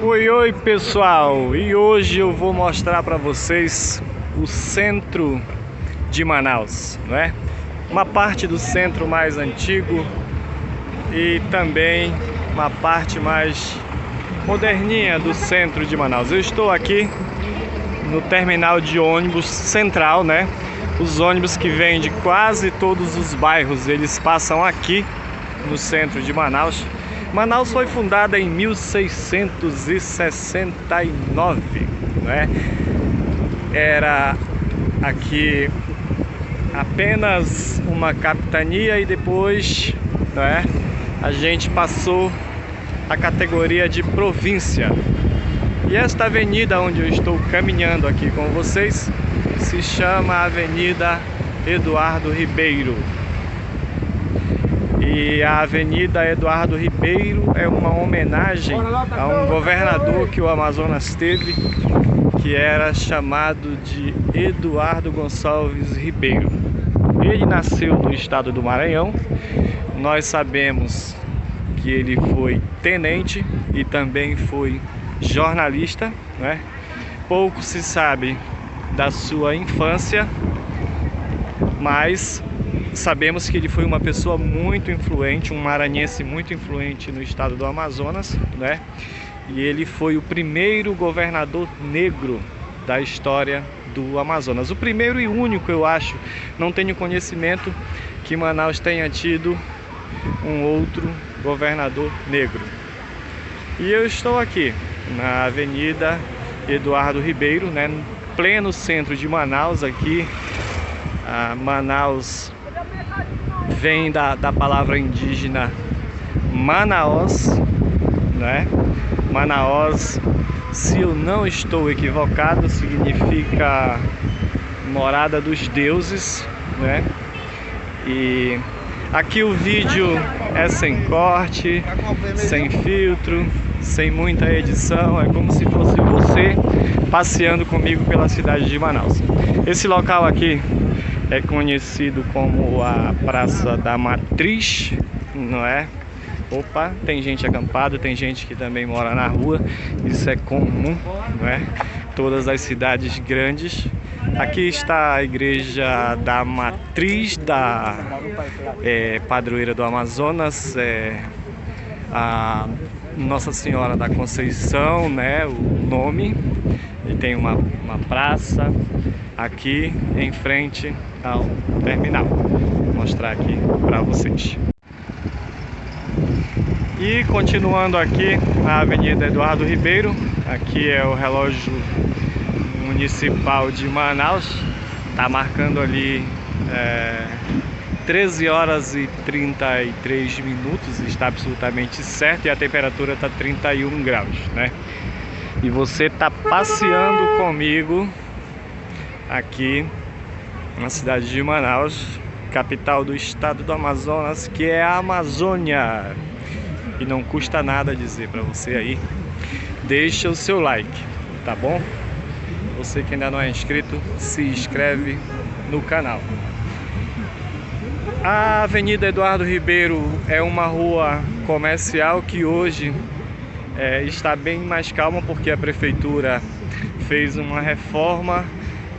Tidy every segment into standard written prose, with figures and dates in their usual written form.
Oi pessoal, e hoje eu vou mostrar para vocês o centro de Manaus, não é? Uma parte do centro mais antigo e também uma parte mais moderninha do centro de Manaus. Eu estou aqui no terminal de ônibus central, né? Os ônibus que vêm de quase todos os bairros, eles passam aqui no centro de Manaus. Manaus foi fundada em 1669, né? Era aqui apenas uma capitania e depois, né, a gente passou a categoria de província. E esta avenida onde eu estou caminhando aqui com vocês se chama Avenida Eduardo Ribeiro. E a Avenida Eduardo Ribeiro é uma homenagem a um governador que o Amazonas teve, que era chamado de Eduardo Gonçalves Ribeiro. Ele nasceu no estado do Maranhão. Nós sabemos que ele foi tenente e também foi jornalista, né? Pouco se sabe da sua infância, mas sabemos que ele foi uma pessoa muito influente, um maranhense muito influente no estado do Amazonas, né? E ele foi o primeiro governador negro da história do Amazonas. O primeiro e único, eu acho. Não tenho conhecimento que Manaus tenha tido um outro governador negro. E eu estou aqui na Avenida Eduardo Ribeiro, né? No pleno centro de Manaus aqui. Manaus vem da palavra indígena Manaós, né? Manaós, se eu não estou equivocado, significa morada dos deuses, né? E aqui o vídeo é sem corte, sem filtro, sem muita edição, é como se fosse você passeando comigo pela cidade de Manaus. Esse local aqui é conhecido como a Praça da Matriz, não é? Opa, tem gente acampada, tem gente que também mora na rua, isso é comum, não é? Todas as cidades grandes. Aqui está a Igreja da Matriz, da Padroeira do Amazonas, a Nossa Senhora da Conceição, né? O nome. E tem uma praça aqui em frente ao terminal. Vou mostrar aqui para vocês. E continuando aqui na Avenida Eduardo Ribeiro, aqui é o relógio municipal de Manaus, tá marcando ali 13 horas e 33 minutos, está absolutamente certo, e a temperatura está 31 graus, né? E você tá passeando comigo aqui na cidade de Manaus, capital do estado do Amazonas, que é a Amazônia. E não custa nada dizer para você aí, deixa o seu like, tá bom? Você que ainda não é inscrito, se inscreve no canal. A Avenida Eduardo Ribeiro é uma rua comercial que hoje está bem mais calma, porque a prefeitura fez uma reforma.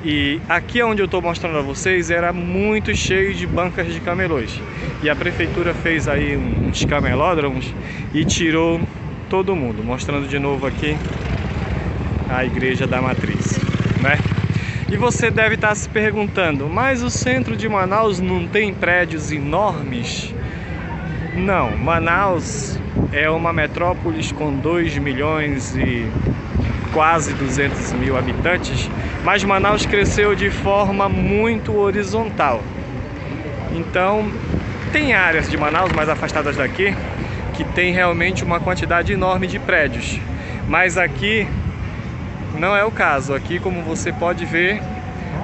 E aqui onde eu estou mostrando a vocês era muito cheio de bancas de camelôs. E a prefeitura fez aí uns camelódromos e tirou todo mundo. Mostrando de novo aqui a Igreja da Matriz, né? E você deve estar se perguntando, mas o centro de Manaus não tem prédios enormes? Não, Manaus é uma metrópolis com 2 milhões e quase 200 mil habitantes, mas Manaus cresceu de forma muito horizontal. Então, tem áreas de Manaus mais afastadas daqui que tem realmente uma quantidade enorme de prédios, mas aqui não é o caso. Aqui, como você pode ver,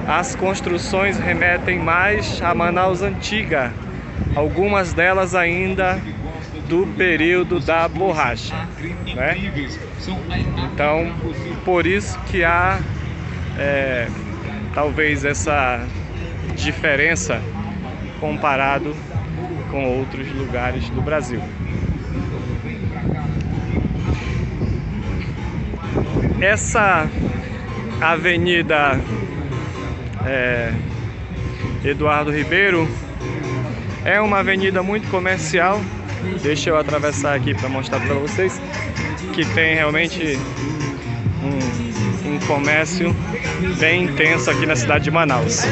as construções remetem mais a Manaus antiga, algumas delas ainda do período da borracha, né? Então, por isso que há talvez essa diferença comparado com outros lugares do Brasil. essa avenida Eduardo Ribeiro é uma avenida muito comercial. Deixa eu atravessar aqui para mostrar para vocês que tem realmente um comércio bem intenso aqui na cidade de Manaus.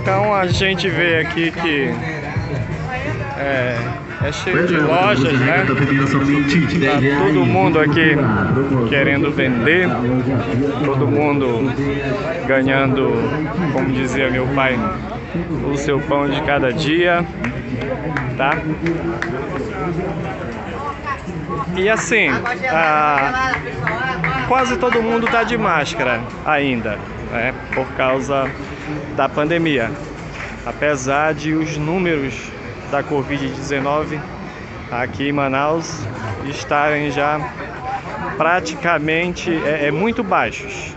Então a gente vê aqui que é cheio de lojas, né? Tá todo mundo aqui querendo vender, todo mundo ganhando, como dizia meu pai, o seu pão de cada dia, tá? E assim, quase todo mundo tá de máscara ainda, né? Por causa da pandemia. Apesar de os números da Covid-19 aqui em Manaus estarem já praticamente muito baixos,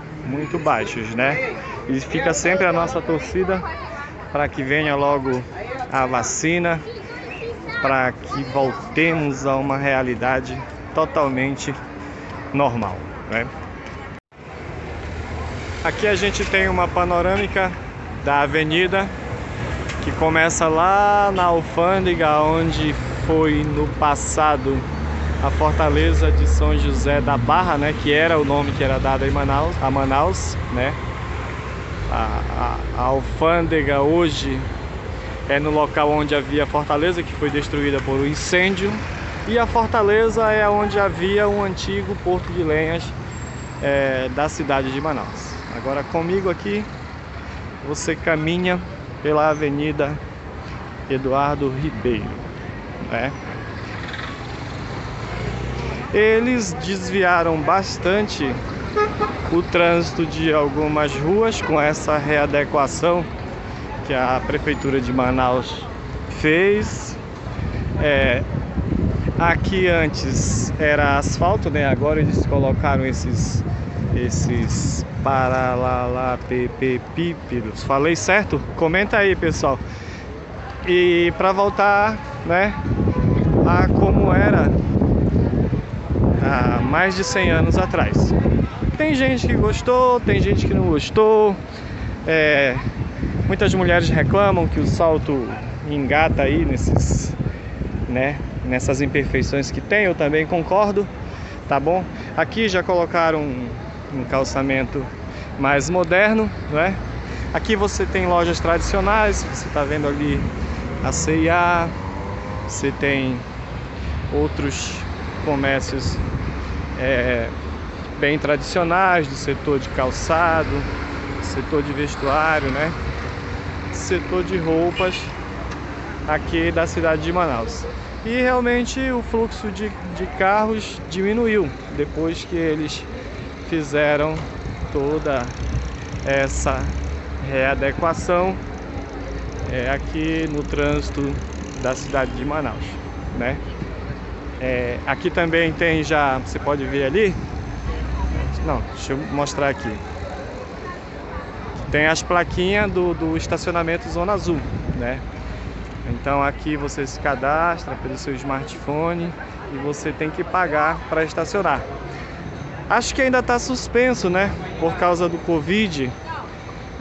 né? E fica sempre a nossa torcida para que venha logo a vacina, para que voltemos a uma realidade totalmente normal, né? Aqui a gente tem uma panorâmica da avenida que começa lá na alfândega, onde foi no passado a fortaleza de São José da Barra, né, que era o nome que era dado a Manaus, né? A alfândega hoje é no local onde havia a fortaleza, que foi destruída por um incêndio, e a fortaleza é onde havia um antigo porto de lenhas da cidade de Manaus. Agora comigo aqui você caminha pela avenida Eduardo Ribeiro, né? Eles desviaram bastante o trânsito de algumas ruas com essa readequação que a Prefeitura de Manaus fez. Aqui antes era asfalto, né? Agora eles colocaram esses paralelepípedos. Falei certo? Comenta aí, pessoal. E para voltar, né, a como era há mais de 100 anos atrás. Tem gente que gostou, tem gente que não gostou. Muitas mulheres reclamam que o salto engata aí nessas imperfeições que tem. Eu também concordo, tá bom? Aqui já colocaram um calçamento mais moderno, né? Aqui você tem lojas tradicionais, você está vendo ali a C&A, você tem outros comércios bem tradicionais do setor de calçado, setor de vestuário, né? Setor de roupas aqui da cidade de Manaus. E realmente o fluxo de carros diminuiu depois que eles fizeram toda essa readequação aqui no trânsito da cidade de Manaus, né? Aqui também tem já, você pode ver ali, não, deixa eu mostrar aqui, tem as plaquinhas do estacionamento Zona Azul, né? Então aqui você se cadastra pelo seu smartphone e você tem que pagar para estacionar. Acho que ainda está suspenso, né? Por causa do Covid.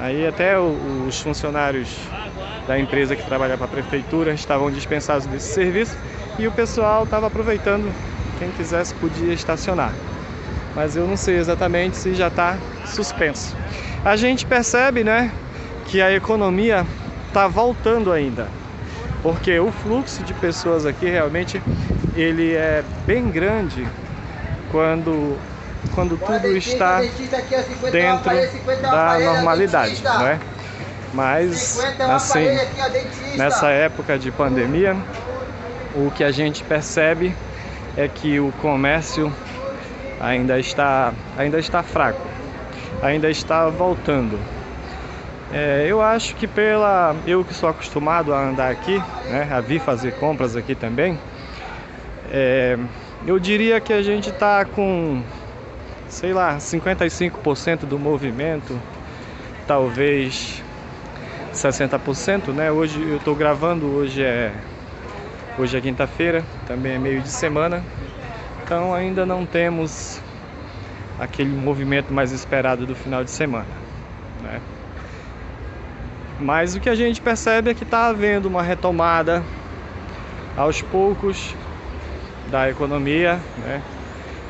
Aí até os funcionários da empresa que trabalha para a prefeitura estavam dispensados desse serviço e o pessoal estava aproveitando. Quem quisesse podia estacionar. Mas eu não sei exatamente se já está suspenso. A gente percebe, né, que a economia está voltando ainda. Porque o fluxo de pessoas aqui realmente ele é bem grande quando tudo está dentro da normalidade, não é? Mas assim, nessa época de pandemia, o que a gente percebe é que o comércio ainda está fraco, ainda está voltando. Eu acho que eu que sou acostumado a andar aqui, né, a vir fazer compras aqui também, eu diria que a gente está com, sei lá, 55% do movimento, talvez 60%, né? Hoje eu estou gravando, hoje é quinta-feira, também é meio de semana, Então ainda não temos aquele movimento mais esperado do final de semana, né? Mas o que a gente percebe é que está havendo uma retomada aos poucos da economia, né?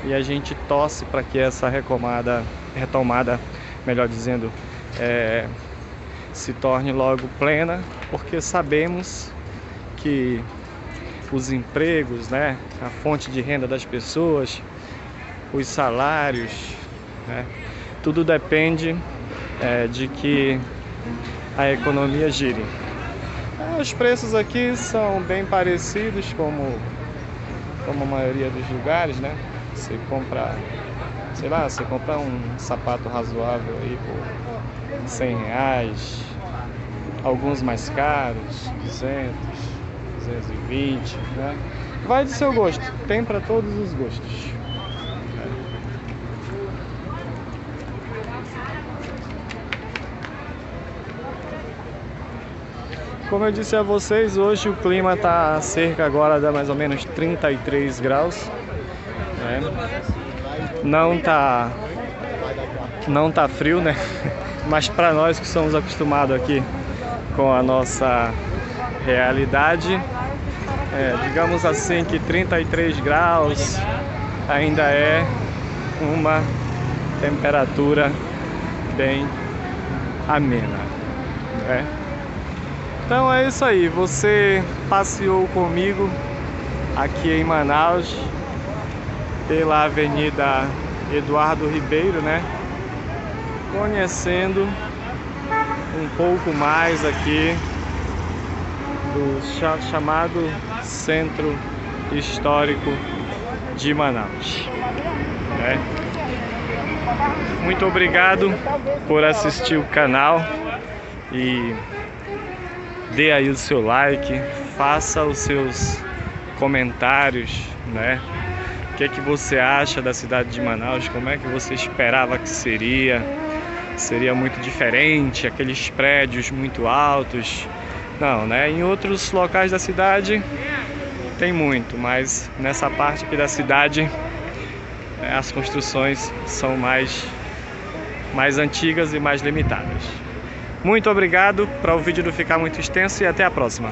E a gente torce para que essa retomada, melhor dizendo, se torne logo plena, porque sabemos que os empregos, né, a fonte de renda das pessoas, os salários, né, tudo depende de que a economia gire. Os preços aqui são bem parecidos como a maioria dos lugares, né? Você compra, sei lá, você compra um sapato razoável aí por R$100, alguns mais caros, 200, 220, né? Vai do seu gosto, tem para todos os gostos. Como eu disse a vocês, hoje o clima está cerca agora de mais ou menos 33 graus, né? Não tá frio, né? Mas para nós que somos acostumados aqui com a nossa realidade, digamos assim que 33 graus ainda é uma temperatura bem amena, né? Então é isso aí, você passeou comigo aqui em Manaus pela Avenida Eduardo Ribeiro, né? Conhecendo um pouco mais aqui do chamado Centro Histórico de Manaus, né? Muito obrigado por assistir o canal e dê aí o seu like, faça os seus comentários, né? O que é que você acha da cidade de Manaus? Como é que você esperava que seria? Seria muito diferente, aqueles prédios muito altos? Não, né? Em outros locais da cidade tem muito, mas nessa parte aqui da cidade as construções são mais antigas e mais limitadas. Muito obrigado, para o vídeo não ficar muito extenso, e até a próxima.